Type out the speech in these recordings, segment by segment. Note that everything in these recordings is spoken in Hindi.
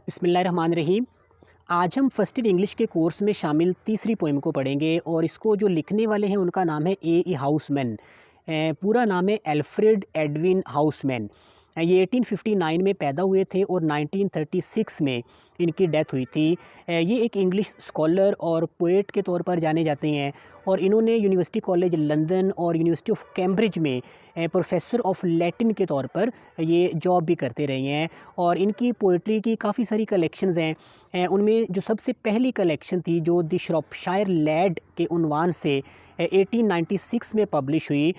बिस्मिल्लाहिर्रहमानिर्रहीम। आज हम फर्स्ट ईयर इंग्लिश के कोर्स में शामिल तीसरी पोएम को पढ़ेंगे और इसको जो लिखने वाले हैं उनका नाम है ए हाउसमैन। पूरा नाम है एल्फ्रेड एडविन हाउसमैन। ये 1859 में पैदा हुए थे और 1936 में इनकी डेथ हुई थी। ये एक इंग्लिश स्कॉलर और पोएट के तौर पर जाने जाते हैं और इन्होंने यूनिवर्सिटी कॉलेज लंदन और यूनिवर्सिटी ऑफ कैम्ब्रिज में प्रोफेसर ऑफ लैटिन के तौर पर ये जॉब भी करते रहे हैं। और इनकी पोइट्री की काफ़ी सारी कलेक्शंस हैं। उनमें जो सबसे पहली कलेक्शन थी जो द श्रॉपशायर लैड के उन्वान से 1896 में पब्लिश हुई,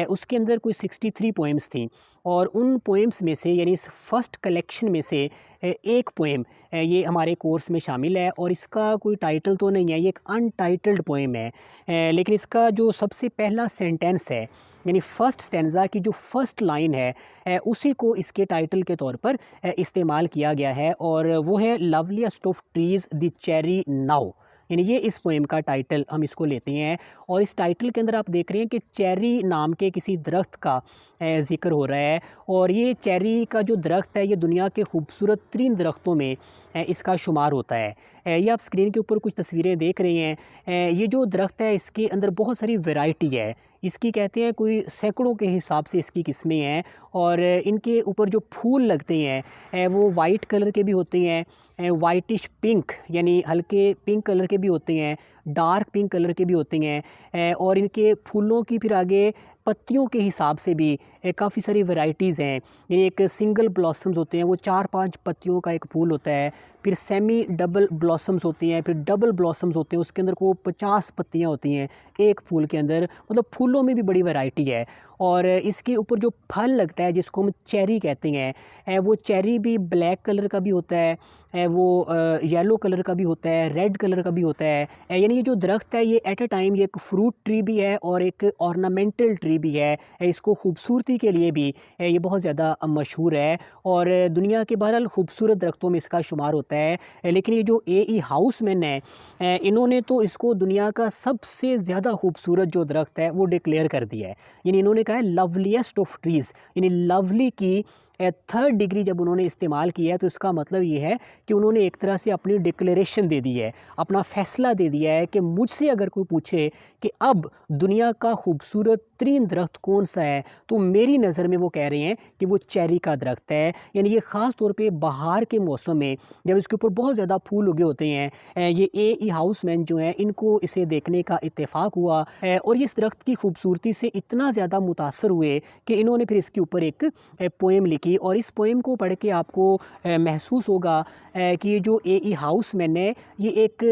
उसके अंदर कोई 63 पोएम्स थी और उन पोएम्स में से यानी इस फर्स्ट कलेक्शन में से एक पोएम ये हमारे कोर्स में शामिल है और इसका कोई टाइटल तो नहीं है, ये एक अनटाइटल्ड पोएम है। लेकिन इसका जो सबसे पहला सेंटेंस है यानी फ़र्स्ट स्टैंज़ा की जो फ़र्स्ट लाइन है उसी को इसके टाइटल के तौर पर इस्तेमाल किया गया है और वो है loveliest of trees the cherry now. यानी ये इस पोएम का टाइटल हम इसको लेते हैं और इस टाइटल के अंदर आप देख रहे हैं कि चेरी नाम के किसी दरख्त का ज़िक्र हो रहा है और ये चेरी का जो दरख्त है ये दुनिया के खूबसूरत तरीन दरख्तों में इसका शुमार होता है। ये आप स्क्रीन के ऊपर कुछ तस्वीरें देख रहे हैं। ये जो दरख्त है इसके अंदर बहुत सारी वैरायटी है, इसकी कहते हैं कोई सैकड़ों के हिसाब से इसकी किस्में हैं और इनके ऊपर जो फूल लगते हैं वो वाइट कलर के भी होते हैं, वाइटिश पिंक यानी हल्के पिंक कलर के भी होते हैं, डार्क पिंक कलर के भी होते हैं और इनके फूलों की फिर आगे पत्तियों के हिसाब से भी काफ़ी सारी वैरायटीज़ हैं। यानी एक सिंगल ब्लॉसम्स होते हैं, वो 4-5 पत्तियों का एक फूल होता है, फिर सेमी डबल ब्लॉसम्स होती हैं, फिर डबल ब्लॉसम्स होते हैं, उसके अंदर को 50 पत्तियां होती हैं एक फूल के अंदर। मतलब फूलों में भी बड़ी वैरायटी है और इसके ऊपर जो फल लगता है जिसको हम चेरी कहते हैं वो चेरी भी ब्लैक कलर का भी होता है, वो येलो कलर का भी होता है, रेड कलर का भी होता है। यानी ये जो दरख्त है ये एट अ टाइम ये एक फ्रूट ट्री भी है और एक ऑर्नामेंटल ट्री भी है। इसको खूबसूरती के लिए भी ये बहुत ज़्यादा मशहूर है और दुनिया के बहरहाल खूबसूरत दरख्तों में इसका शुमार होता है। लेकिन ये जो ए हाउसमैन है इन्होंने तो इसको दुनिया का सबसे ज़्यादा खूबसूरत जो दरख्त है वो डिक्लेयर कर दिया है। यानी इन्होंने कहा है लवलीएस्ट ऑफ ट्रीज़, यानी लवली की थर्ड डिग्री जब उन्होंने इस्तेमाल किया है तो इसका मतलब ये है कि उन्होंने एक तरह से अपनी डिक्लेरेशन दे दी है, अपना फ़ैसला दे दिया है कि मुझसे अगर कोई पूछे कि अब दुनिया का खूबसूरत तरीन दरख्त कौन सा है तो मेरी नज़र में वो कह रहे हैं कि वो चेरी का दरख्त है। यानी ये ख़ास तौर पे बाहर के मौसम में जब इसके ऊपर बहुत ज़्यादा फूल उगे होते हैं, ये ए हाउसमैन जो हैं इनको इसे देखने का इत्तेफाक हुआ और ये इस दरख्त की खूबसूरती से इतना ज़्यादा मुतासर हुए कि इन्होंने फिर इसके ऊपर एक पोएम लिखी और इस पोएम को पढ़ के आपको महसूस होगा कि ये जो ए हाउसमैन है ये एक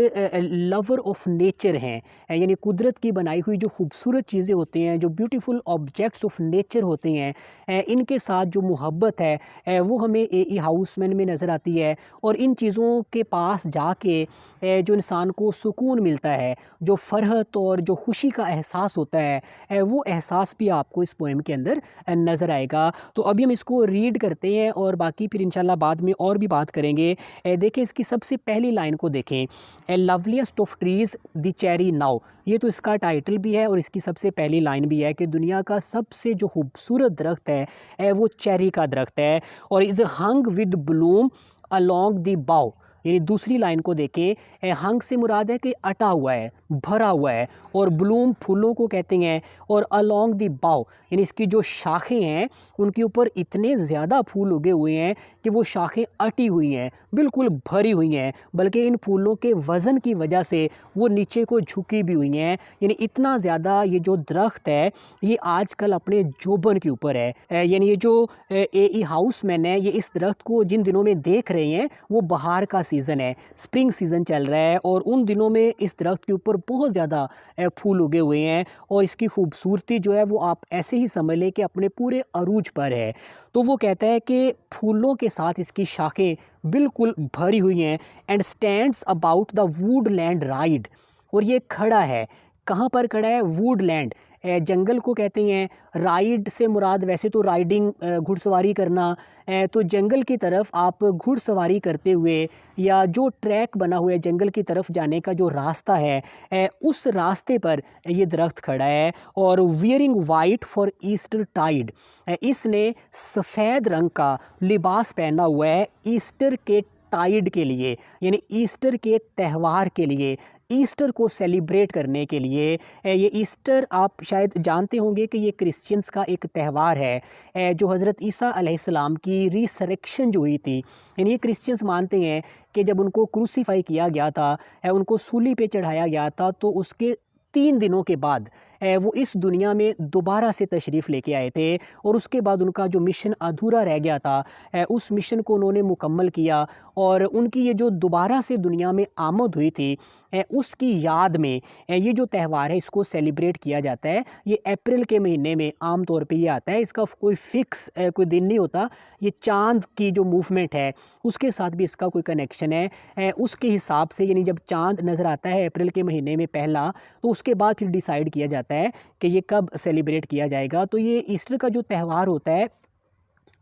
लवर ऑफ नेचर हैं। यानी कुदरत की बनाई हुई जो खूबसूरत चीज़ें होती हैं, जो ब्यूटीफुल ऑब्जेक्ट्स ऑफ नेचर होते हैं, इनके साथ जो मोहब्बत है वो हमें ए हाउसमैन में नज़र आती है और इन चीज़ों के पास जाके जो इंसान को सुकून मिलता है, जो फ़रहत और जो खुशी का एहसास होता है वो एहसास भी आपको इस पोएम के अंदर नज़र आएगा। तो अभी हम इसको रीड करते हैं और बाकी फिर इंशाल्लाह बाद में और भी बात करेंगे। देखें इसकी सबसे पहली लाइन को देखें, a loveliest of trees the cherry now. ये तो इसका टाइटल भी है और इसकी सबसे पहली लाइन भी है कि दुनिया का सबसे जो खूबसूरत दरख्त है वो चेरी का दरख्त है और is hung with Bloom along the बाउ। यानी दूसरी लाइन को देखें, हंग से मुराद है कि अटा हुआ है, भरा हुआ है और ब्लूम फूलों को कहते हैं और अलॉन्ग द बाउ यानी इसकी जो शाखें हैं उनके ऊपर इतने ज़्यादा फूल उगे हुए हैं कि वो शाखें अटी हुई हैं, बिल्कुल भरी हुई हैं, बल्कि इन फूलों के वज़न की वजह से वो नीचे को झुकी भी हुई हैं। यानी इतना ज़्यादा ये जो दरख्त है ये आजकल अपने जोबन के ऊपर है। यानी ये जो ए हाउसमैन है ये इस दरख्त को जिन दिनों में देख रहे हैं वो बाहर का सीज़न है, स्प्रिंग सीज़न चल रहा है और उन दिनों में इस दरख्त के ऊपर बहुत ज़्यादा फूल उगे हुए हैं और इसकी खूबसूरती जो है वो आप ऐसे ही समझ लें कि अपने पूरे अरूज पर है। तो वो कहता है कि फूलों के साथ इसकी शाखें बिल्कुल भरी हुई हैं and stands about the Woodland ride. और ये खड़ा है, कहाँ पर खड़ा है? वुडलैंड, जंगल को कहते हैं। राइड से मुराद वैसे तो राइडिंग घुड़सवारी करना, तो जंगल की तरफ आप घुड़सवारी करते हुए या जो ट्रैक बना हुआ है जंगल की तरफ जाने का जो रास्ता है उस रास्ते पर ये दरख्त खड़ा है और wearing white for Eastertide, इसने सफ़ेद रंग का लिबास पहना हुआ है ईस्टर के टाइड के लिए, यानी ईस्टर के त्यौहार के लिए, ईस्टर को सेलिब्रेट करने के लिए। ये ईस्टर आप शायद जानते होंगे कि ये क्रिश्चियंस का एक त्यौहार है, जो हज़रत ईसा अलैहिस्सलाम की रिसरेक्शन जो हुई थी। यानी ये क्रिश्चियंस मानते हैं कि जब उनको क्रूसीफाई किया गया था, उनको सूली पे चढ़ाया गया था, तो उसके 3 दिनों के बाद वो इस दुनिया में दोबारा से तशरीफ़ लेके आए थे, और उसके बाद उनका जो मिशन अधूरा रह गया था, उस मिशन को उन्होंने मुकम्मल किया। और उनकी ये जो दोबारा से दुनिया में आमद हुई थी, उसकी याद में ये जो त्यौहार है इसको सेलिब्रेट किया जाता है। ये अप्रैल के महीने में आम तौर पे ये आता है, इसका कोई फ़िक्स कोई दिन नहीं होता। ये चाँद की जो मूवमेंट है उसके साथ भी इसका कोई कनेक्शन है, उसके हिसाब से, यानी जब चाँद नज़र आता है अप्रैल के महीने में पहला, तो उसके बाद फिर डिसाइड किया जाता है कि ये कब सेलिब्रेट किया जाएगा। तो ये ईस्टर का जो त्यौहार होता है,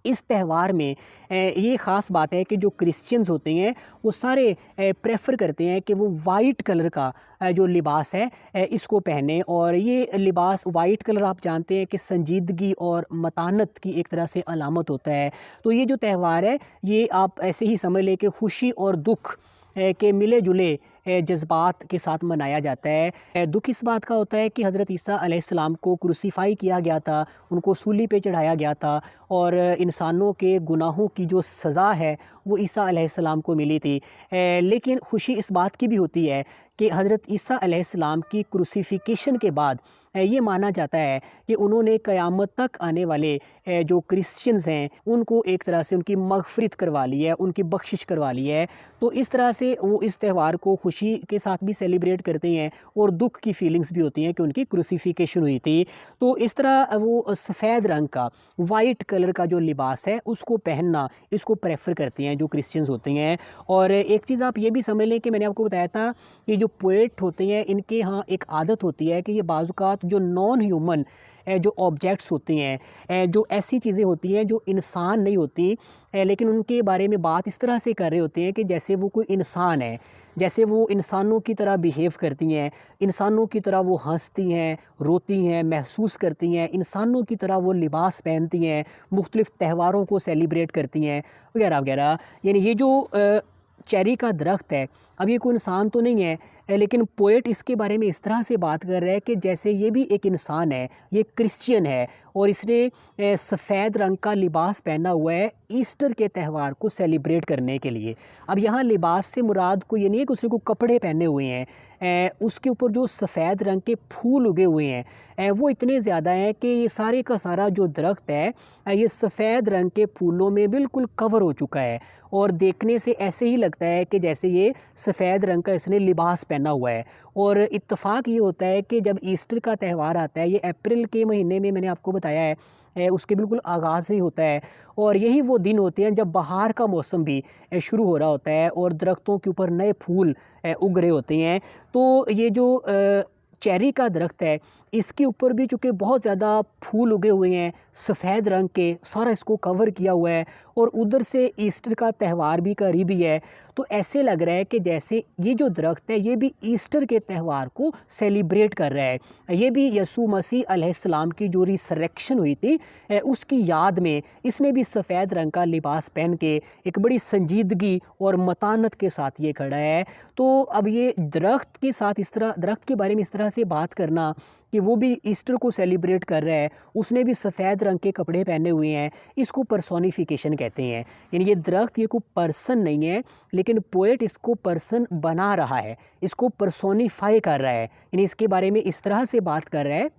इस त्यौहार में ये ख़ास बात है कि जो क्रिश्चियंस होते हैं वो सारे प्रेफर करते हैं कि वो वाइट कलर का जो लिबास है इसको पहने। और ये लिबास वाइट कलर आप जानते हैं कि संजीदगी और मतानत की एक तरह से अलामत होता है। तो ये जो त्यौहार है ये आप ऐसे ही समझ लें कि खुशी और दुख के मिले जुले जज्बात के साथ मनाया जाता है। दुख इस बात का होता है कि हज़रत ईसा अलैहिस्सलाम को क्रूसीफाई किया गया था, उनको सूली पे चढ़ाया गया था, और इंसानों के गुनाहों की जो सज़ा है वो ईसा अलैहिस्सलाम को मिली थी। लेकिन खुशी इस बात की भी होती है कि हज़रत ईसा अलैहिस्सलाम की क्रूसीफिकेशन के बाद ये माना जाता है कि उन्होंने क़यामत तक आने वाले जो क्रिश्चियंस हैं उनको एक तरह से उनकी मग़फ़िरत करवा ली है, उनकी बख्शिश करवा ली है। तो इस तरह से वो इस त्यौहार को खुशी के साथ भी सेलिब्रेट करते हैं, और दुख की फीलिंग्स भी होती हैं कि उनकी क्रूसीफिकेशन हुई थी। तो इस तरह वो सफ़ेद रंग का, वाइट कलर का जो लिबास है उसको पहनना, इसको प्रेफर करते हैं जो क्रिश्चियंस होते हैं। और एक चीज़ आप ये भी समझ लें कि मैंने आपको बताया था कि जो पोएट होते हैं इनके यहाँ एक आदत होती है कि ये बाज़-औक़ात जो नॉन ह्यूमन जो ऑब्जेक्ट्स होते हैं, जो ऐसी चीज़ें होती हैं जो इंसान नहीं होती, लेकिन उनके बारे में बात इस तरह से कर रहे होते हैं कि जैसे वो कोई इंसान है, जैसे वो इंसानों की तरह बिहेव करती हैं, इंसानों की तरह वो हंसती हैं, रोती हैं, महसूस करती हैं, इंसानों की तरह वो लिबास पहनती हैं, मुख्तलिफ़ त्योहारों को सेलिब्रेट करती हैं, वगैरह वगैरह। यानी ये जो चेरी का दरख्त है, अब ये कोई इंसान तो नहीं है, लेकिन पोएट इसके बारे में इस तरह से बात कर रहा है कि जैसे ये भी एक इंसान है, ये क्रिश्चियन है, और इसने सफ़ेद रंग का लिबास पहना हुआ है ईस्टर के त्यौहार को सेलिब्रेट करने के लिए। अब यहाँ लिबास से मुराद को ये नहीं है कि उसने को कपड़े पहने हुए हैं, उसके ऊपर जो सफ़ेद रंग के फूल उगे हुए हैं वो इतने ज़्यादा हैं कि ये सारे का सारा जो दरख्त है ये सफ़ेद रंग के फूलों में बिल्कुल कवर हो चुका है, और देखने से ऐसे ही लगता है कि जैसे ये सफ़ेद रंग का इसने लिबास पहना हुआ है। और इत्तेफाक ये होता है कि जब ईस्टर का त्यौहार आता है, ये अप्रैल के महीने में मैंने आपको बताया है, उसके बिल्कुल आगाज़ में होता है, और यही वो दिन होते हैं जब बहार का मौसम भी शुरू हो रहा होता है और दरख्तों के ऊपर नए फूल उग रहे होते हैं। तो ये जो चेरी का दरख्त है इसके ऊपर भी चूँकि बहुत ज़्यादा फूल उगे हुए हैं सफ़ेद रंग के, सारा इसको कवर किया हुआ है, और उधर से ईस्टर का त्यौहार भी करीब ही है। तो ऐसे लग रहा है कि जैसे ये जो दरख्त है ये भी ईस्टर के त्यौहार को सेलिब्रेट कर रहा है। ये भी यसू मसीह अलैहिस्सलाम की जो रिसरेक्शन हुई थी उसकी याद में इसने भी सफ़ेद रंग का लिबास पहन के एक बड़ी संजीदगी और मतानत के साथ ये खड़ा है। तो अब ये दरख्त के साथ इस तरह, दरख्त के बारे में इस तरह से बात करना कि वो भी ईस्टर को सेलिब्रेट कर रहा है, उसने भी सफ़ेद रंग के कपड़े पहने हुए हैं, इसको पर्सोनिफिकेशन कहते हैं। यानी ये दरख्त ये कोई पर्सन नहीं है, लेकिन पोएट इसको पर्सन बना रहा है, इसको पर्सोनिफाई कर रहा है, यानी इसके बारे में इस तरह से बात कर रहा है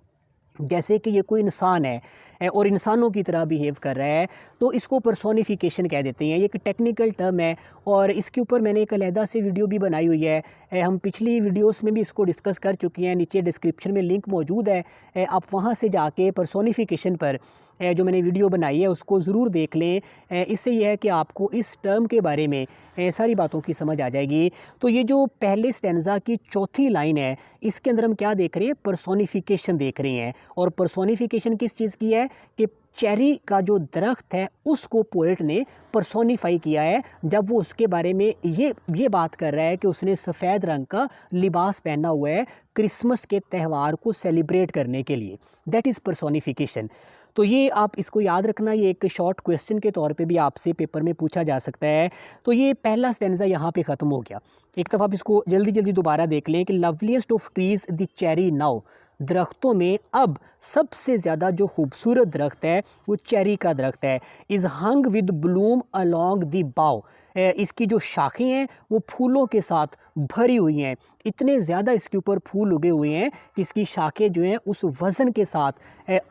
जैसे कि ये कोई इंसान है और इंसानों की तरह बिहेव कर रहा है। तो इसको पर्सोनिफिकेशन कह देते हैं। ये एक टेक्निकल टर्म है, और इसके ऊपर मैंने एक अलहदा से वीडियो भी बनाई हुई है। हम पिछली वीडियोस में भी इसको डिस्कस कर चुके हैं, नीचे डिस्क्रिप्शन में लिंक मौजूद है, आप वहाँ से जाके पर्सोनिफिकेशन पर जो मैंने वीडियो बनाई है उसको ज़रूर देख लें। इससे यह है कि आपको इस टर्म के बारे में सारी बातों की समझ आ जाएगी। तो ये जो पहले स्टैंज़ा की चौथी लाइन है इसके अंदर हम क्या देख रहे हैं, पर्सोनिफिकेशन देख रहे हैं। और पर्सोनिफिकेशन किस चीज़ की है कि चेरी का जो दरख्त है उसको पोएट ने पर्सोनिफाई किया है, जब वो उसके बारे में ये बात कर रहा है कि उसने सफ़ेद रंग का लिबास पहना हुआ है क्रिसमस के त्यौहार को सेलिब्रेट करने के लिए। That is personification. तो ये आप इसको याद रखना, ये एक शॉर्ट क्वेश्चन के तौर पे भी आपसे पेपर में पूछा जा सकता है। तो ये पहला स्टेंजा यहाँ पे ख़त्म हो गया। एक दफ़ा आप इसको जल्दी जल्दी दोबारा देख लें कि loveliest of trees the cherry now, दरख्तों में अब सबसे ज़्यादा जो खूबसूरत दरख्त है वो चेरी का दरख्त है। Is hung with Bloom along the बाउ, इसकी जो शाखें हैं वो फूलों के साथ भरी हुई हैं। इतने ज़्यादा इसके ऊपर फूल उगे हुए हैं कि इसकी शाखें जो हैं उस वज़न के साथ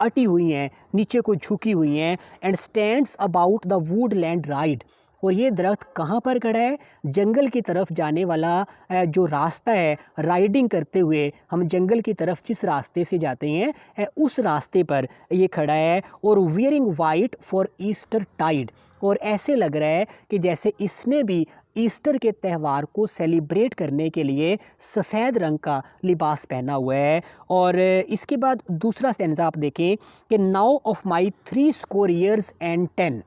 अटी हुई हैं, नीचे को झुकी हुई हैं। And stands about the Woodland ride, और ये दरख्त कहाँ पर खड़ा है? जंगल की तरफ जाने वाला जो रास्ता है, राइडिंग करते हुए हम जंगल की तरफ जिस रास्ते से जाते हैं उस रास्ते पर ये खड़ा है। और wearing white for Eastertide, और ऐसे लग रहा है कि जैसे इसने भी ईस्टर के त्यौहार को सेलिब्रेट करने के लिए सफ़ेद रंग का लिबास पहना हुआ है। और इसके बाद दूसरा स्टेंजा आप देखें कि now of my 3 score years and 10,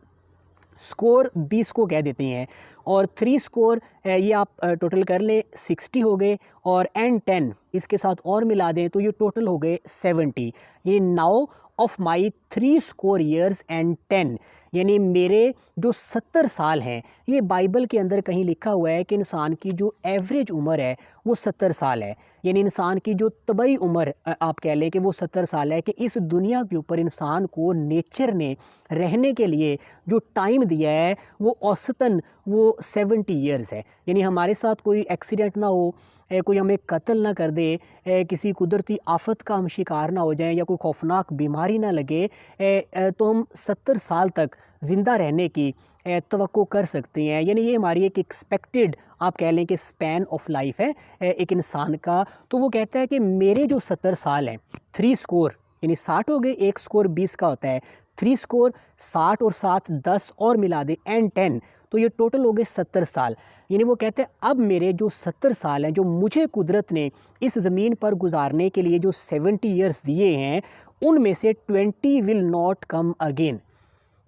score 20 को कह देते हैं, और 3 स्कोर ये आप टोटल कर लें 60 हो गए, और एंड 10 इसके साथ और मिला दें तो ये टोटल हो गए 70। ये now of my 3 score years and 10, यानी मेरे जो 70 साल हैं। ये बाइबल के अंदर कहीं लिखा हुआ है कि इंसान की जो एवरेज उम्र है वो 70 साल है, यानी इंसान की जो तबई उम्र आप कह लें कि वो 70 साल है। कि इस दुनिया के ऊपर इंसान को नेचर ने रहने के लिए जो टाइम दिया है वो औसतन वो 70 ईयर्स है। यानी हमारे साथ कोई एक्सीडेंट ना हो, कोई हमें कत्ल ना कर दे, किसी कुदरती आफत का हम शिकार ना हो जाएं, या कोई खौफनाक बीमारी ना लगे, तो हम 70 साल तक ज़िंदा रहने की तवक्को कर सकते हैं। यानी ये हमारी एक एक्सपेक्टेड आप कह लें कि स्पैन ऑफ लाइफ है एक इंसान का। तो वो कहता है कि मेरे जो 70 साल हैं, 3 स्कोर यानी 60 हो गए, 1 स्कोर 20 का होता है, 3 स्कोर 60 और 7 10 और मिला दे एंड 10, तो ये टोटल हो गए 70 साल। यानी वो कहते हैं अब मेरे जो 70 साल हैं, जो मुझे कुदरत ने इस ज़मीन पर गुजारने के लिए जो 70 ईयर्स दिए हैं, उनमें से 20 विल नॉट कम अगेन,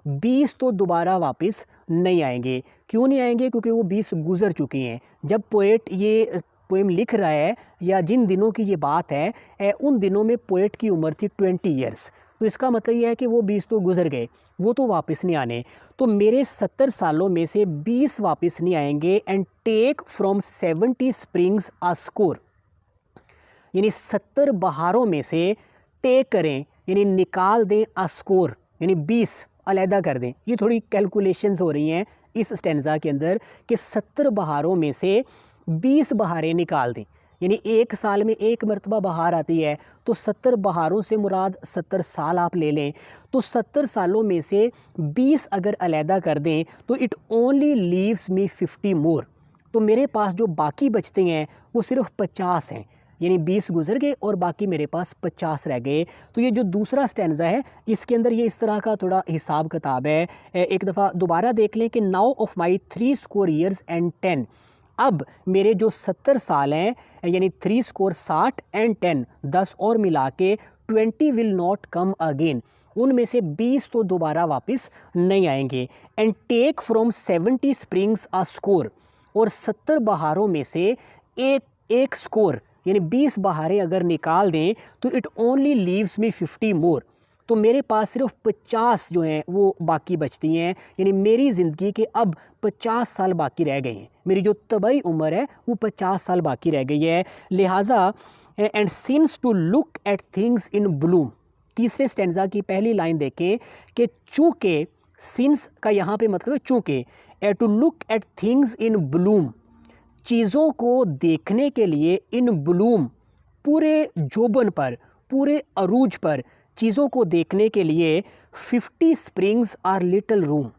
20 तो दोबारा वापस नहीं आएंगे। क्यों नहीं आएंगे? क्योंकि वो 20 गुज़र चुके हैं। जब पोएट ये पोएम लिख रहा है, या जिन दिनों की ये बात है, उन दिनों में पोएट की उम्र थी 20 ईयर्स। तो इसका मतलब ये है कि वो 20 तो गुज़र गए, वो तो वापस नहीं आने। तो मेरे 70 सालों में से 20 वापस नहीं आएंगे। And take from 70 springs a score, यानी 70 बहारों में से टेक करें यानी निकाल दें, आ स्कोर यानी 20 अलहदा कर दें। ये थोड़ी कैलकुलेशंस हो रही हैं इस स्टेंजा के अंदर कि 70 बहारों में से 20 बहारें निकाल दें। यानी एक साल में एक मरतबा बहार आती है, तो 70 बहारों से मुराद 70 साल आप ले लें। तो 70 सालों में से 20 अगर अलहदा कर दें तो इट ओनली लीव्स मी 50 मोर, तो मेरे पास जो बाकी बचते हैं वो सिर्फ 50 हैं। यानी 20 गुजर गए और बाकी मेरे पास 50 रह गए। तो ये जो दूसरा स्टैंजा है इसके अंदर ये इस तरह का थोड़ा हिसाब किताब है। एक दफ़ा दोबारा देख लें कि now of my 3 score years and 10, अब मेरे जो 70 साल हैं, यानी 3 स्कोर 60 एंड 10 10 और मिला के 20 विल नॉट कम अगेन, उनमें से 20 तो दोबारा वापस नहीं आएंगे। And take from 70 springs a score, और 70 बहारों में से एक स्कोर यानी 20 बहारें अगर निकाल दें तो इट ओनली लीव्स मी 50 मोर, तो मेरे पास सिर्फ 50 जो हैं वो बाकी बचती हैं। यानी मेरी ज़िंदगी के अब 50 साल बाकी रह गए हैं, मेरी जो तबई उम्र है वो 50 साल बाकी रह गई है। लिहाजा and since to look at things in Bloom, तीसरे स्टेंजा की पहली लाइन देखें कि चूँकि, सिंस का यहाँ पे मतलब है चूँकि, to look at things in bloom, चीज़ों को देखने के लिए, इन ब्लूम पूरे जोबन पर, पूरे अरूज पर चीज़ों को देखने के लिए 50 स्प्रिंग्स आर लिटिल रूम,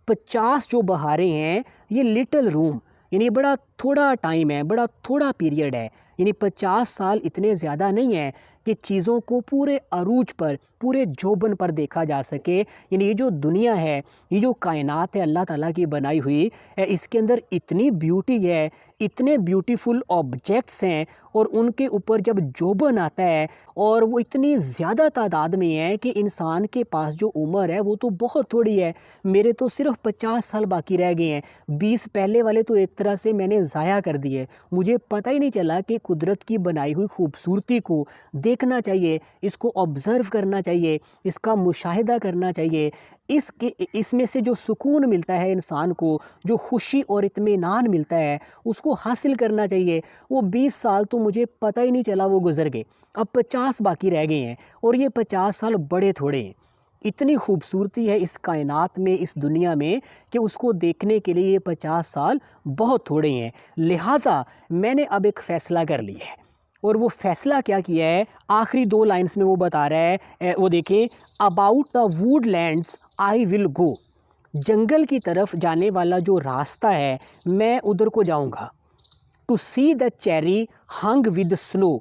50 जो बहारें हैं ये लिटिल रूम, यानी बड़ा थोड़ा टाइम है, बड़ा थोड़ा पीरियड है। यानी 50 साल इतने ज़्यादा नहीं है कि चीज़ों को पूरे अरूज पर, पूरे जोबन पर देखा जा सके। यानी ये जो दुनिया है, ये जो कायनात है अल्लाह ताला की बनाई हुई, इसके अंदर इतनी ब्यूटी है, इतने ब्यूटीफुल ऑब्जेक्ट्स हैं, और उनके ऊपर जब जोबन आता है और वो इतनी ज़्यादा तादाद में है कि इंसान के पास जो उम्र है वो तो बहुत थोड़ी है। मेरे तो सिर्फ 50 साल बाकी रह गए हैं, 20 पहले वाले तो एक तरह से मैंने ज़ाया कर दिए, मुझे पता ही नहीं चला कि कुदरत की बनाई हुई खूबसूरती को देखना चाहिए, इसको ऑब्ज़र्व करना चाहिए, इसका मुशाहिदा करना चाहिए। इसमें से जो सुकून मिलता है इंसान को, जो खुशी और इत्मीनान मिलता है, उसको हासिल करना चाहिए। वो 20 साल तो मुझे पता ही नहीं चला वो गुज़र गए, अब 50 बाकी रह गए हैं और ये 50 साल बड़े थोड़े हैं। इतनी खूबसूरती है इस कायनात में, इस दुनिया में, कि उसको देखने के लिए ये 50 साल बहुत थोड़े हैं। लिहाजा मैंने अब एक फ़ैसला कर लिया है, और वो फ़ैसला क्या किया है, आखिरी 2 लाइन्स में वो बता रहा है। वो देखिए, about the woodlands I will go. जंगल की तरफ जाने वाला जो रास्ता है, मैं उधर को जाऊंगा। To see the cherry hung with snow.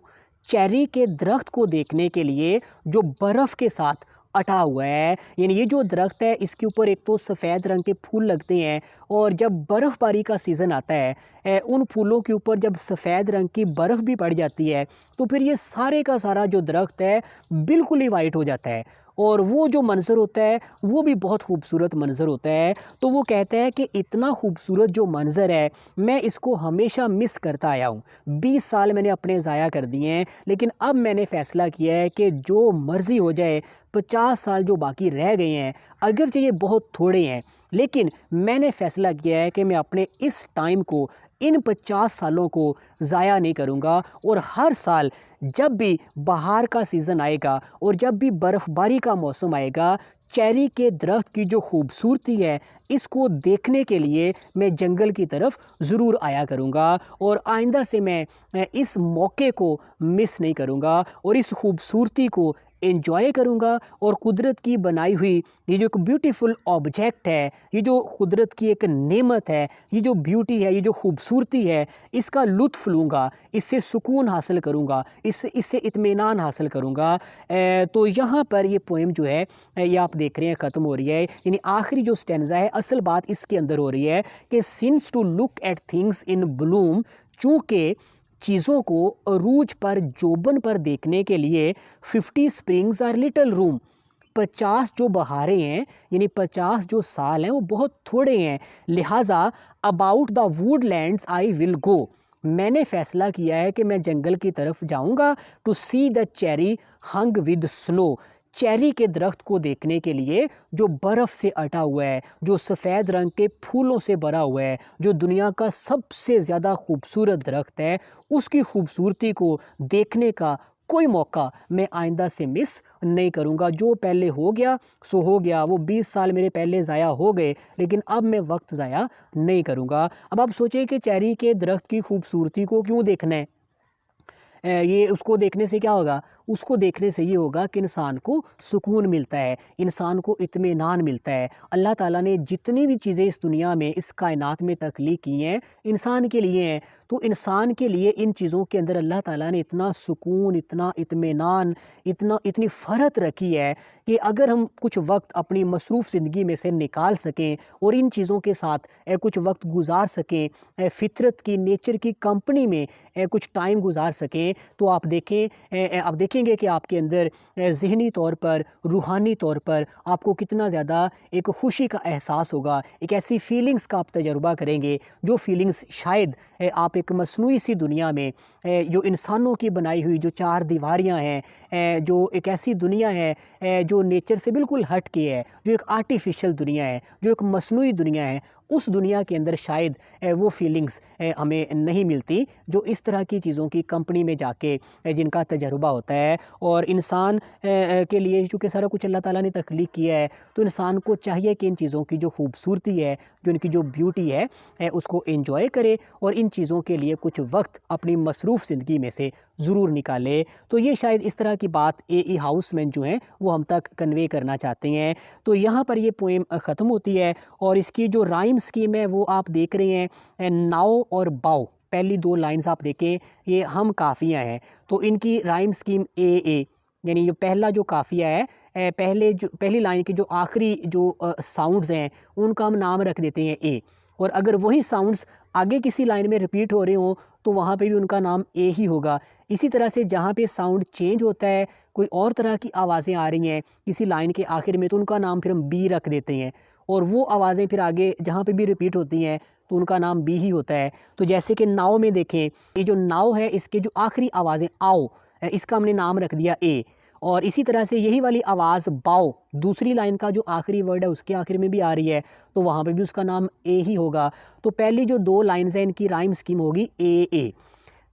Cherry के दरख्त को देखने के लिए जो बर्फ़ के साथ अटा हुआ है, यानी ये जो दरख्त है इसके ऊपर एक तो सफ़ेद रंग के फूल लगते हैं, और जब बर्फ़बारी का सीज़न आता है, उन फूलों के ऊपर जब सफ़ेद रंग की बर्फ़ भी पड़ जाती है, तो फिर ये सारे का सारा जो दरख्त है बिल्कुल ही वाइट हो जाता है, और वो जो मंज़र होता है वो भी बहुत खूबसूरत मंज़र होता है। तो वो कहता है कि इतना खूबसूरत जो मंज़र है, मैं इसको हमेशा मिस करता आया हूँ। 20 साल मैंने अपने ज़ाया कर दिए हैं, लेकिन अब मैंने फ़ैसला किया है कि जो मर्ज़ी हो जाए, 50 साल जो बाकी रह गए हैं, अगरचे ये बहुत थोड़े हैं, लेकिन मैंने फ़ैसला किया है कि मैं अपने इस टाइम को, इन 50 सालों को ज़ाया नहीं करूँगा। और हर साल जब भी बाहर का सीज़न आएगा और जब भी बर्फ़बारी का मौसम आएगा, चेरी के दरख्त की जो खूबसूरती है, इसको देखने के लिए मैं जंगल की तरफ ज़रूर आया करूँगा, और आइंदा से मैं इस मौके को मिस नहीं करूँगा, और इस खूबसूरती को एंजॉय करूँगा। और कुदरत की बनाई हुई ये जो एक ब्यूटीफुल ऑब्जेक्ट है, ये जो कुदरत की एक नेमत है, ये जो ब्यूटी है, ये जो खूबसूरती है, इसका लुत्फ़ लूँगा, इससे सुकून हासिल करूँगा, इससे इत्मीनान हासिल करूँगा। तो यहाँ पर ये पोएम जो है, ये आप देख रहे हैं ख़त्म हो रही है, यानी आखिरी जो स्टैंज़ा है, असल बात इसके अंदर हो रही है कि since to look at things in Bloom, चूँकि चीज़ों को अरूज पर, जोबन पर देखने के लिए 50 स्प्रिंग्स आर लिटिल रूम। 50 जो बहारें हैं, यानी 50 जो साल हैं, वो बहुत थोड़े हैं। लिहाजा about the woodlands I will गो। मैंने फ़ैसला किया है कि मैं जंगल की तरफ जाऊंगा। To see the cherry hung with snow. Cherry के दरख्त को देखने के लिए जो बर्फ़ से अटा हुआ है, जो सफ़ेद रंग के फूलों से भरा हुआ है, जो दुनिया का सबसे ज़्यादा खूबसूरत दरख्त है, उसकी खूबसूरती को देखने का कोई मौका मैं आइंदा से मिस नहीं करूँगा। जो पहले हो गया सो हो गया, वो 20 साल मेरे पहले ज़ाया हो गए, लेकिन अब मैं वक्त ज़ाया नहीं करूँगा। अब आप सोचिए कि चेरी के दरख्त की खूबसूरती को क्यों देखना है। ये उसको देखने से क्या होगा? उसको देखने से ये होगा कि इंसान को सुकून मिलता है, इंसान को इत्मीनान मिलता है। अल्लाह ताला ने जितनी भी चीज़ें इस दुनिया में, इस कायनात में तख्लीक की हैं, इंसान के लिए हैं। तो इंसान के लिए इन चीज़ों के अंदर अल्लाह ताला ने इतना सुकून, इतना इत्मीनान, इतनी फ़रत रखी है कि अगर हम कुछ वक्त अपनी मसरूफ़ ज़िंदगी में से निकाल सकें और इन चीज़ों के साथ कुछ वक्त गुजार सकें, फ़ितरत की, नेचर की कंपनी में कुछ टाइम गुजार सकें, तो आप देखेंगे कि आपके अंदर ज़हनी तौर पर, रूहानी तौर पर आपको कितना ज़्यादा एक खुशी का एहसास होगा। एक ऐसी फ़ीलिंग्स का आप तजुर्बा करेंगे, जो फ़ीलिंग्स शायद आप एक मसनूई सी दुनिया में, जो इंसानों की बनाई हुई जो चार दीवारियाँ हैं, जो एक ऐसी दुनिया है जो नेचर से बिल्कुल हट के है, जो एक आर्टिफिशियल दुनिया है, जो एक मसनूई दुनिया है, उस दुनिया के अंदर शायद वो फीलिंग्स हमें नहीं मिलती, जो इस तरह की चीज़ों की कंपनी में जाके जिनका तजुर्बा होता है। और इंसान के लिए चूँकि सारा कुछ अल्लाह ताला ने तख्लीक किया है, तो इंसान को चाहिए कि इन चीज़ों की जो खूबसूरती है, जो इनकी जो ब्यूटी है, उसको एंजॉय करे और इन चीज़ों के लिए कुछ वक्त अपनी मसरूफ़ ज़िंदगी में से ज़रूर निकाले। तो ये शायद इस तरह की बात ए हाउसमैन जो हैं वो हम तक कन्वे करना चाहते हैं। तो यहाँ पर ये पोएम ख़त्म होती है, और इसकी जो राइम स्कीम है वो आप देख रहे हैं, नाओ और बाओ। पहली 2 लाइन्स आप देखें, ये हम काफ़ियाँ हैं, तो इनकी राइम स्कीम ए, यानी ये पहला जो काफ़िया है, पहली लाइन की जो आखिरी जो साउंड्स हैं, उनका हम नाम रख देते हैं ए। और अगर वही साउंड्स आगे किसी लाइन में रिपीट हो रहे हों, तो वहाँ पे भी उनका नाम ए ही होगा। इसी तरह से जहाँ पे साउंड चेंज होता है, कोई और तरह की आवाज़ें आ रही हैं किसी लाइन के आखिर में, तो उनका नाम फिर हम बी रख देते हैं। और वो आवाज़ें फिर आगे जहाँ पे भी रिपीट होती हैं तो उनका नाम बी ही होता है। तो जैसे कि नाव में देखें, ये जो नाव है इसके जो आखिरी आवाज़ें आओ, इसका हमने नाम रख दिया ए। और इसी तरह से यही वाली आवाज़ बाओ दूसरी लाइन का जो आखिरी वर्ड है उसके आखिर में भी आ रही है, तो वहाँ पे भी उसका नाम ए ही होगा। तो पहली जो 2 लाइन्स हैं इनकी राइम स्कीम होगी ए।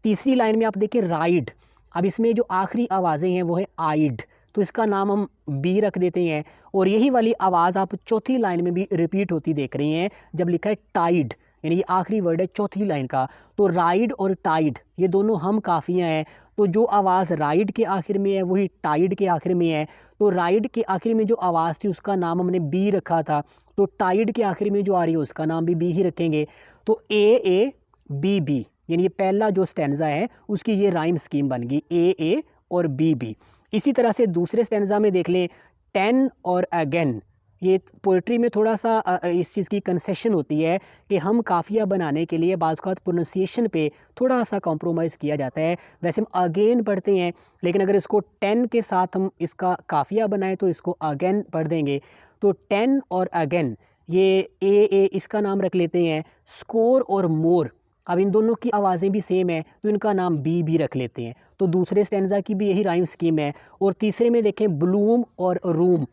तीसरी लाइन में आप देखिए राइड, अब इसमें जो आखिरी आवाज़ें हैं वो है आइड, तो इसका नाम हम बी रख देते हैं। और यही वाली आवाज़ आप चौथी लाइन में भी रिपीट होती देख रही हैं जब लिखा है टाइड, यानी ये आखिरी वर्ड है चौथी लाइन का। तो राइड और टाइड ये दोनों हम काफ़ियाँ हैं, तो जो आवाज़ राइड के आखिर में है वही टाइड के आखिर में है। तो राइड के आखिर में जो आवाज़ थी उसका नाम हमने बी रखा था, तो टाइड के आखिर में जो आ रही है उसका नाम भी बी ही रखेंगे। तो ए बी, यानी ये पहला जो स्टैंजा है उसकी ये राइम स्कीम बन गई ए और बी। इसी तरह से दूसरे स्टैंजा में देख लें, 10 और अगेन। ये पोइट्री में थोड़ा सा इस चीज़ की कंसेशन होती है कि हम काफ़िया बनाने के लिए बाज़ औक़ात प्रोनंसिएशन पे थोड़ा सा कॉम्प्रोमाइज़ किया जाता है। वैसे हम अगेन पढ़ते हैं, लेकिन अगर इसको 10 के साथ हम इसका काफ़िया बनाएं तो इसको अगेन पढ़ देंगे। तो 10 और अगेन, ये ए इसका नाम रख लेते हैं। स्कोर और मोर, अब इन दोनों की आवाज़ें भी सेम है तो इनका नाम बी रख लेते हैं। तो दूसरे स्टैंजा की भी यही राइम स्कीम है। और तीसरे में देखें ब्लूम और रूम,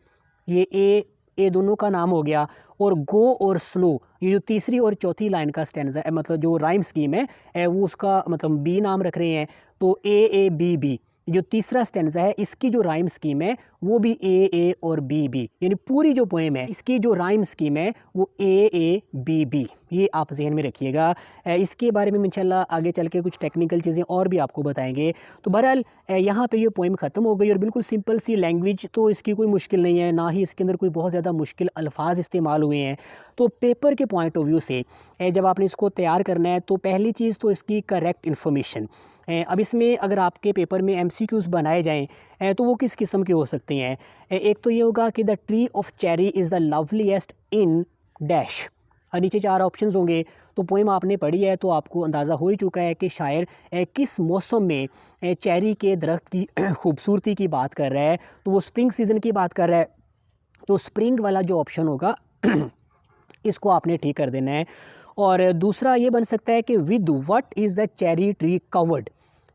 ये ए दोनों का नाम हो गया। और गो और स्नो, ये जो तीसरी और चौथी लाइन का स्टैंजा है, मतलब जो राइम स्कीम है वो उसका मतलब बी नाम रख रहे हैं। तो ए बी, जो तीसरा स्टैंजा है इसकी जो राइम स्कीम है वो भी ए और बी, यानी पूरी जो पोएम है इसकी जो राइम स्कीम है वो ए बी, ये आप जहन में रखिएगा। इसके बारे में इंशाल्लाह आगे चल के कुछ टेक्निकल चीज़ें और भी आपको बताएंगे। तो बहरहाल यहाँ पे ये पोएम ख़त्म हो गई और बिल्कुल सिंपल सी लैंग्वेज, तो इसकी कोई मुश्किल नहीं है, ना ही इसके अंदर कोई बहुत ज़्यादा मुश्किल अल्फाज इस्तेमाल हुए हैं। तो पेपर के पॉइंट ऑफ व्यू से जब आपने इसको तैयार करना है तो पहली चीज़ तो इसकी करेक्ट इन्फॉर्मेशन। अब इसमें अगर आपके पेपर में MCQs बनाए जाएँ तो वो किस किस्म के हो सकते हैं। एक तो ये होगा कि the tree of cherry is the loveliest in dash, और नीचे 4 ऑप्शंस होंगे। तो पोएम आपने पढ़ी है तो आपको अंदाज़ा हो ही चुका है कि शायर किस मौसम में चेरी के दरख्त की खूबसूरती की बात कर रहा है, तो वो स्प्रिंग सीज़न की बात कर रहा है। तो स्प्रिंग वाला जो ऑप्शन होगा इसको आपने ठीक कर देना है। और दूसरा ये बन सकता है कि with what is the cherry tree covered,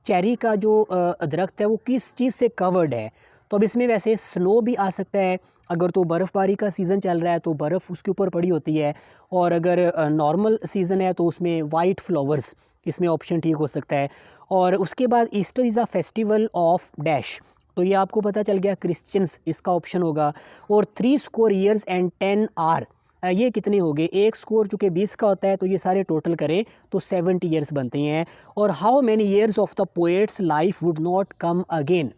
cherry का जो दरख्त है वो किस चीज़ से कवर्ड है। तो अब इसमें वैसे स्नो भी आ सकता है, अगर तो बर्फ़बारी का सीज़न चल रहा है तो बर्फ़ उसके ऊपर पड़ी होती है। और अगर नॉर्मल सीज़न है तो उसमें वाइट फ्लावर्स, इसमें ऑप्शन ठीक हो सकता है। और उसके बाद Easter is a festival of dash, तो ये आपको पता चल गया क्रिश्चियंस, इसका ऑप्शन होगा। और 3 स्कोर ईयर्स एंड 10 आर, ये कितने हो गए, एक स्कोर चूँकि 20 का होता है तो ये सारे टोटल करें तो 70 ईयर्स बनते हैं। और how many years of the poets life would not come again,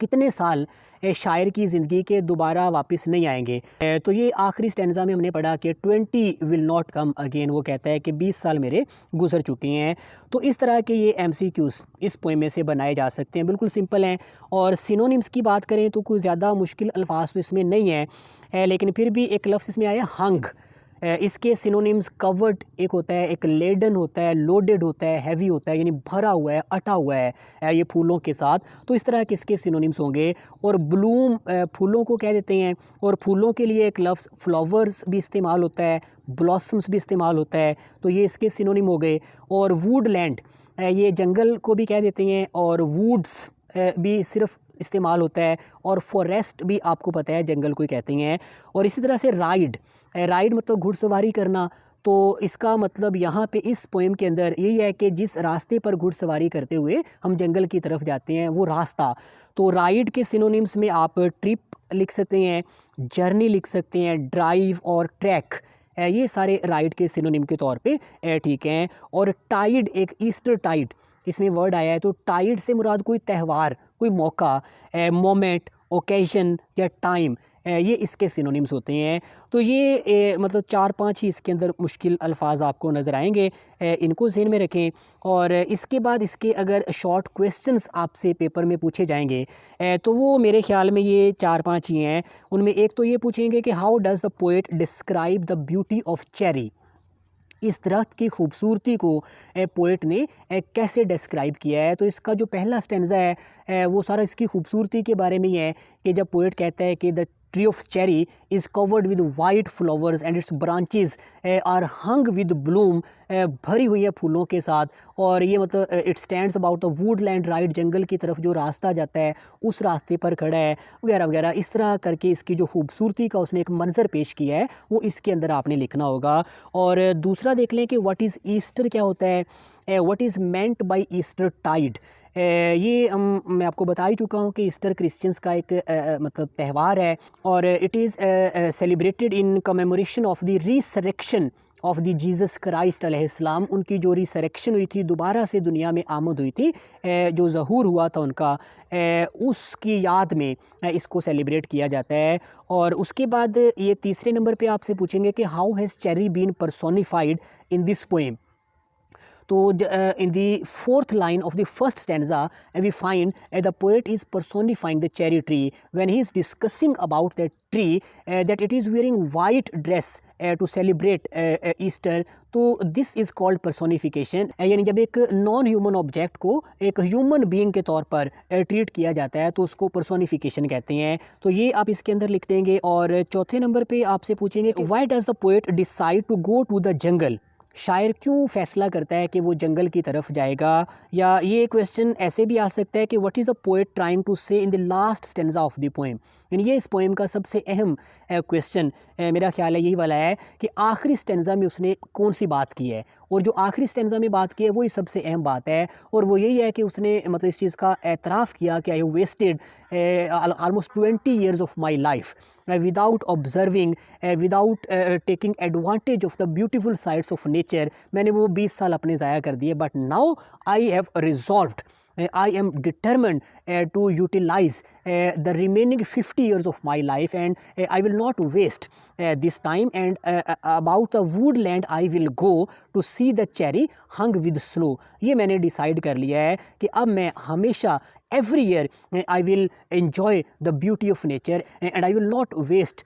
कितने साल शायर की ज़िंदगी के दोबारा वापस नहीं आएंगे। तो ये आखिरी स्टैंजा में हमने पढ़ा कि 20 विल नॉट कम अगेन, वो कहता है कि 20 साल मेरे गुजर चुके हैं। तो इस तरह के ये MCQs इस पोएम में से बनाए जा सकते हैं, बिल्कुल सिंपल हैं। और सिनोनिम्स की बात करें तो कोई ज़्यादा मुश्किल अल्फाज तो इसमें नहीं है, लेकिन फिर भी एक लफ्ज़ इसमें आया हंग, इसके सिनोनिम्स कवर्ड एक होता है, एक लेडन होता है, लोडेड होता है, हैवी होता है, यानी भरा हुआ है, अटा हुआ है ये फूलों के साथ। तो इस तरह के इसके सिनोनिम्स होंगे। और ब्लूम फूलों को कह देते हैं, और फूलों के लिए एक लफ्ज़ फ्लावर्स भी इस्तेमाल होता है, ब्लॉसम्स भी इस्तेमाल होता है, तो ये इसके सिनोनिम हो गए। और वुडलैंड, ये जंगल को भी कह देते हैं, और वुड्स भी सिर्फ इस्तेमाल होता है, और फॉरेस्ट भी आपको पता है जंगल को ही कहते हैं। और इसी तरह से राइड मतलब घुड़सवारी करना, तो इसका मतलब यहाँ पे इस पोएम के अंदर यही है कि जिस रास्ते पर घुड़सवारी करते हुए हम जंगल की तरफ जाते हैं वो रास्ता। तो राइड के सिनोनिम्स में आप ट्रिप लिख सकते हैं, जर्नी लिख सकते हैं, ड्राइव और ट्रैक, ये सारे राइड के सिनोनिम के तौर पे ठीक हैं। और टाइड, एक ईस्टर टाइड इसमें वर्ड आया है, तो टाइड से मुराद कोई त्यौहार, कोई मौका, मोमेंट, ओकेजन या टाइम, ये इसके सिनोनिम्स होते हैं। तो ये मतलब 4-5 ही इसके अंदर मुश्किल अल्फाज आपको नज़र आएंगे, इनको ज़हन में रखें। और इसके बाद इसके अगर शॉर्ट क्वेश्चंस आपसे पेपर में पूछे जाएंगे तो वो मेरे ख्याल में ये 4-5 ही हैं। उनमें एक तो ये पूछेंगे कि how does the poet describe the beauty of cherry, इस दरख्त की खूबसूरती को पोएट ने कैसे डिस्क्राइब किया है। तो इसका जो पहला स्टैंजा है वो सारा इसकी खूबसूरती के बारे में ही है कि जब पोएट कहता है कि the tree of cherry is covered with white flowers and its branches are hung with bloom, भरी हुई है फूलों के साथ। और ये मतलब it stands about the woodland right, जंगल की तरफ जो रास्ता जाता है उस रास्ते पर खड़ा है, वगैरह वगैरह। इस तरह करके इसकी जो खूबसूरती का उसने एक मंजर पेश किया है वो इसके अंदर आपने लिखना होगा। और दूसरा देख लें कि व्हाट इज़ ईस्टर क्या होता है, what is meant by Eastertide. ये मैं आपको बता ही चुका हूँ कि ईस्टर क्रिश्चियंस का एक मतलब त्यौहार है, और it is celebrated in commemoration of the resurrection of the Jesus Christ अलैहिस्सलाम। उनकी जो रिसरेक्शन हुई थी, दोबारा से दुनिया में आमद हुई थी, जो ज़हूर हुआ था उनका, उसकी याद में इसको सेलिब्रेट किया जाता है। और उसके बाद ये तीसरे नंबर पे आपसे पूछेंगे कि how has cherry been personified in this poem. तो in the fourth line of the first stanza we find the poet is personifying the cherry tree when he is discussing about that tree that it is wearing white dress to celebrate Easter। तो दिस इज़ कॉल्ड पर्सोनिफिकेशन, यानी जब एक नॉन ह्यूमन ऑब्जेक्ट को एक ह्यूमन बीइंग के तौर पर ट्रीट किया जाता है तो उसको पर्सोनिफिकेशन कहते हैं। तो ये आप इसके अंदर लिख देंगे। और चौथे नंबर पे आपसे पूछेंगे why does the poet decide to go to the jungle, शायर क्यों फ़ैसला करता है कि वो जंगल की तरफ जाएगा। या ये क्वेश्चन ऐसे भी आ सकता है कि what is the poet trying to say in the last stanza of the poem, यानी ये इस पोएम का सबसे अहम क्वेश्चन मेरा ख्याल है यही वाला है कि आखिरी स्टेंजा में उसने कौन सी बात की है, और जो आखिरी स्टेंजा में बात की है वही सबसे अहम बात है। और वो यही है कि उसने मतलब इस चीज़ का एतराफ़ किया कि I have wasted almost 20 years of my life without observing, without taking advantage of the beautiful sights of nature। मैंने वो 20 साल अपने ज़ाया कर दिए, but now I have resolved, I am determined to utilize the remaining 50 years of my life, and I will not waste this time, and about the woodland I will go to see the cherry hung with snow। ये मैंने डिसाइड कर लिया है कि अब मैं हमेशा every year I will enjoy the beauty of nature and I will not waste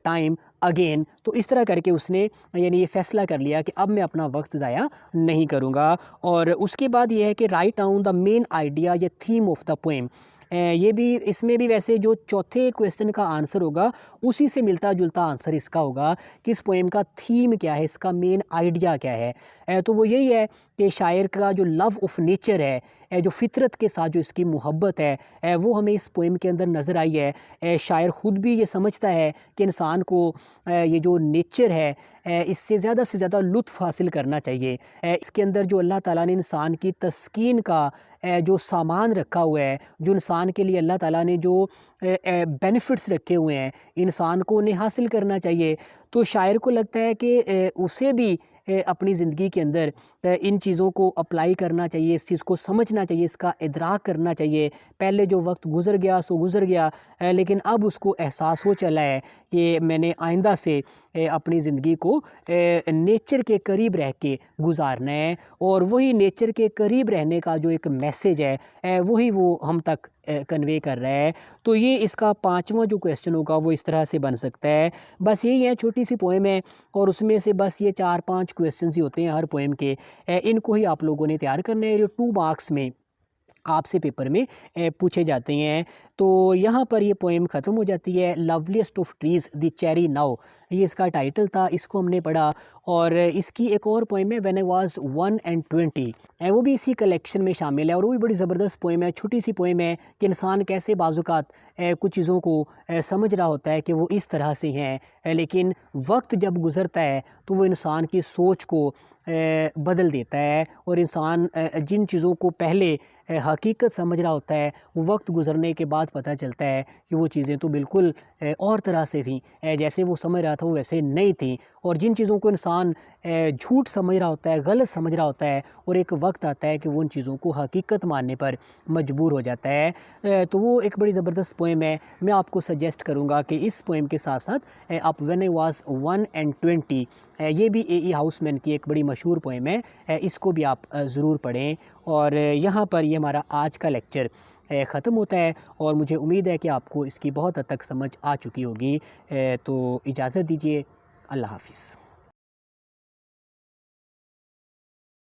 time again। तो इस तरह करके उसने यानी ये फ़ैसला कर लिया कि अब मैं अपना वक्त ज़ाया नहीं करूँगा। और उसके बाद ये है कि write down the main idea या थीम ऑफ द पोएम। ये भी इसमें भी वैसे जो चौथे क्वेश्चन का आंसर होगा उसी से मिलता जुलता आंसर इसका होगा कि इस पोएम का थीम क्या है, इसका मेन आइडिया क्या है। तो वो यही है कि शायर का जो लव ऑफ नेचर है, जो फितरत के साथ जो इसकी मोहब्बत है, वो हमें इस पोएम के अंदर नज़र आई है। शायर ख़ुद भी ये समझता है कि इंसान को ये जो नेचर है इससे ज़्यादा से ज़्यादा लुत्फ़ हासिल करना चाहिए। इसके अंदर जो अल्लाह ताला ने इंसान की तस्कीन का जो सामान रखा हुआ है, जो इंसान के लिए अल्लाह ताला ने जो बेनिफिट्स रखे हुए हैं, इंसान को उन्हें हासिल करना चाहिए। तो शायर को लगता है कि उसे भी अपनी ज़िंदगी के अंदर इन चीज़ों को अप्लाई करना चाहिए, इस चीज़ को समझना चाहिए, इसका इदराक करना चाहिए। पहले जो वक्त गुज़र गया सो गुज़र गया, लेकिन अब उसको एहसास हो चला है कि मैंने आइंदा से अपनी ज़िंदगी को नेचर के करीब रह के गुजारना है। और वही नेचर के करीब रहने का जो एक मैसेज है वही वो हम तक कन्वे कर रहा है। तो ये इसका पाँचवा जो क्वेश्चन होगा वो इस तरह से बन सकता है। बस यही है, छोटी सी पोएम है और उसमें से बस ये 4-5 क्वेश्चंस ही होते हैं हर पोएम के। इनको ही आप लोगों ने तैयार करना है, जो 2 मार्क्स में आपसे पेपर में पूछे जाते हैं। तो यहाँ पर ये पोएम ख़त्म हो जाती है। Loveliest of trees the cherry now, ये इसका टाइटल था, इसको हमने पढ़ा। और इसकी एक और पोएम है व्हेन आई वाज 1 and 20, वो भी इसी कलेक्शन में शामिल है और वो भी बड़ी ज़बरदस्त पोएम है। छोटी सी पोएम है कि इंसान कैसे बाज़ुकात कुछ चीज़ों को समझ रहा होता है कि वो इस तरह से हैं, लेकिन वक्त जब गुज़रता है तो वो इंसान की सोच को बदल देता है। और इंसान जिन चीज़ों को पहले हकीकत समझ रहा होता है, वो वक्त गुज़रने के बाद पता चलता है कि वो चीज़ें तो बिल्कुल और तरह से थी, जैसे वो समझ रहा था वो वैसे नहीं थी। और जिन चीज़ों को इंसान झूठ समझ रहा होता है, गलत समझ रहा होता है, और एक वक्त आता है कि वो उन चीज़ों को हकीकत मानने पर मजबूर हो जाता है। तो वो एक बड़ी ज़बरदस्त पोएम है। मैं आपको सजेस्ट करूँगा कि इस पोएम के साथ साथ आप व्हेन आई वाज 1 and 20, ये भी ए.ई. हाउसमैन की एक बड़ी मशहूर पोएम है, इसको भी आप ज़रूर पढ़ें। और यहाँ पर ये हमारा आज का लेक्चर ख़त्म होता है और मुझे उम्मीद है कि आपको इसकी बहुत हद तक समझ आ चुकी होगी। तो इजाज़त दीजिए, अल्लाह हाफ़िज़।